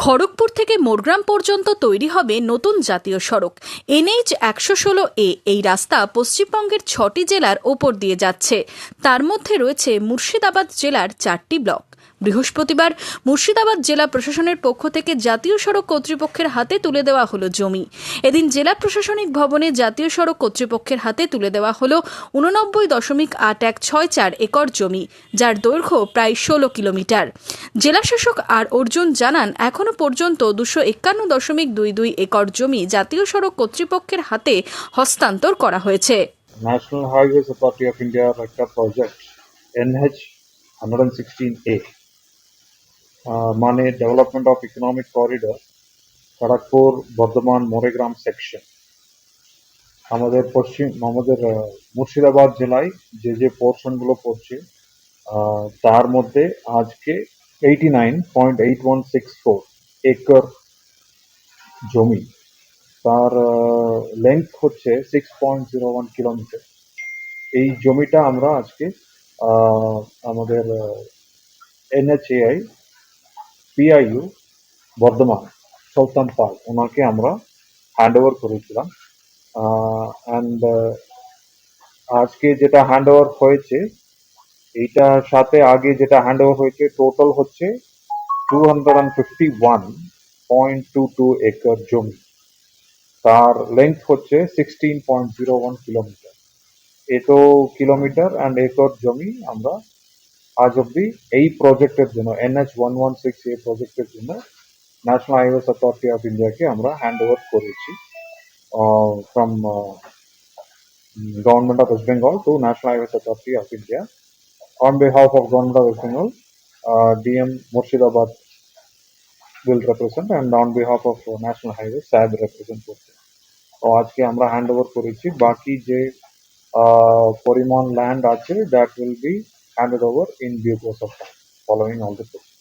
খড়গপুর থেকে মোরগ্রাম পর্যন্ত তৈরি হবে নতুন জাতীয় সড়ক। NH 116A এই রাস্তা পশ্চিমবঙ্গের 6টি জেলার ওপর দিয়ে যাচ্ছে। তার মধ্যে রয়েছে মুর্শিদাবাদ জেলার 4টি ব্লক। বৃহস্পতিবার মুর্শিদাবাদ জেলা প্রশাসনের পক্ষ থেকে জাতীয় সড়ক কর্তৃপক্ষের হাতে তুলে দেওয়া হলো জমি। এদিন জেলা প্রশাসনিক ভবনে জাতীয় সড়ক কর্তৃপক্ষের হাতে তুলে দেওয়া হলো 89.8164 একর জমি, যার দৈর্ঘ্য প্রায় 16 কিলোমিটার। জেলাশাসক আর অর্জুন জানান, এখনো পর্যন্ত 251.22 একর জমি জাতীয় সড়ক কর্তৃপক্ষের হাতে হস্তান্তর করা হয়েছে। ন্যাশনাল হাইওয়েজ অথরিটি অফ ইন্ডিয়ার একটা প্রজেক্ট NH 116A মানে development of economic corridor Kharagpur Bardhaman Moregram section. আমাদের মুর্শিদাবাদ জেলায় যে পোর্শনগুলো পড়ছে তার মধ্যে আজকে 89.8164 একর জমি, তার লেন্থ হচ্ছে 6.01 কিলোমিটার। এই জমিটা আমরা আজকে আমাদের NHAI PIU বর্ধমান সুলতান পাল ওনাকে আমরা হ্যান্ড ওভার করেছিলাম। অ্যান্ড আজকে যেটা হ্যান্ড ওভার হয়েছে, এইটার সাথে আগে যেটা হ্যান্ড ওভার হয়েছে টোটাল হচ্ছে 251.22 একর জমি, তার লেন্থ হচ্ছে 16.01 কিলোমিটার। এত কিলোমিটার অ্যান্ড একর জমি আমরা আজ অব্দি এই প্রজেক্টের জন্য NH 116A প্রজেক্টের জন্য ন্যাশনাল হাইওয়েজ অথরিটি অফ ইন্ডিয়াকে আমরা হ্যান্ড ওভার করেছি from government of West Bengal to national highways authority of India. On behalf of Government of West Bengal, DM Murshidabad will represent, and on behalf of National Highways, SAB represent করছে। তো আজকে আমরা hand over করেছি। বাকি যে পরিমাণ land আছে that will be handed over in due course of time following all the procedures.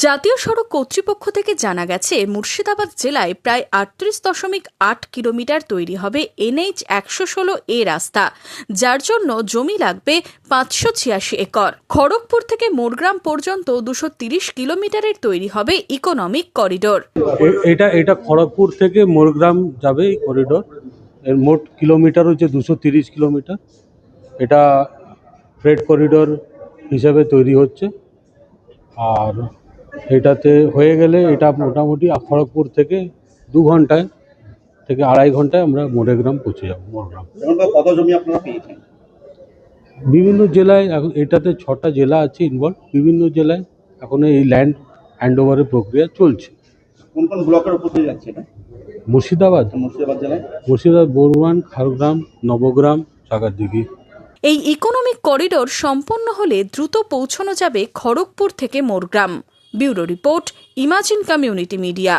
জাতীয় সড়ক কর্তৃপক্ষ থেকে জানা গেছে, মুর্শিদাবাদ জেলায় প্রায় 38.8 কিলোমিটার তৈরি হবে NH 116A রাস্তা, যার জন্য জমি লাগবে 586 একর। খড়গপুর থেকে মোরগ্রাম পর্যন্ত 230 কিলোমিটারের তৈরি হবে ইকোনমিক করিডোর। এটা খড়গপুর থেকে মোরগ্রাম যাবে এই করিডোর। এর মোট কিলোমিটার হচ্ছে 230 কিলোমিটার। এটা ফ্রেড করিডোর হিসেবে তৈরি হচ্ছে। আর এটাতে হয়ে গেলে এটা মোটামুটি খড়গপুর থেকে 2 ঘন্টায় থেকে 2.5 ঘন্টায় আমরা মোরেগ্রাম পৌঁছে যাব। মোরগ্রাম কত জমি আপনারা পেয়েছেন? বিভিন্ন জেলায়, এখন এটাতে 6টা জেলা আছে ইনভলভ। বিভিন্ন জেলায় এখন এই ল্যান্ড হ্যান্ড ওভারের প্রক্রিয়া চলছে। কোন কোন ব্লকের উপর দিয়ে যাচ্ছে এটা? মুর্শিদাবাদ জেলায় বরুয়ান, খারগ্রাম, নবগ্রাম, সাগরদিঘি। এই ইকোনমিক করিডোর সম্পন্ন হলে দ্রুত পৌঁছানো যাবে খড়গপুর থেকে Morgram. Bureau report, imagine community media.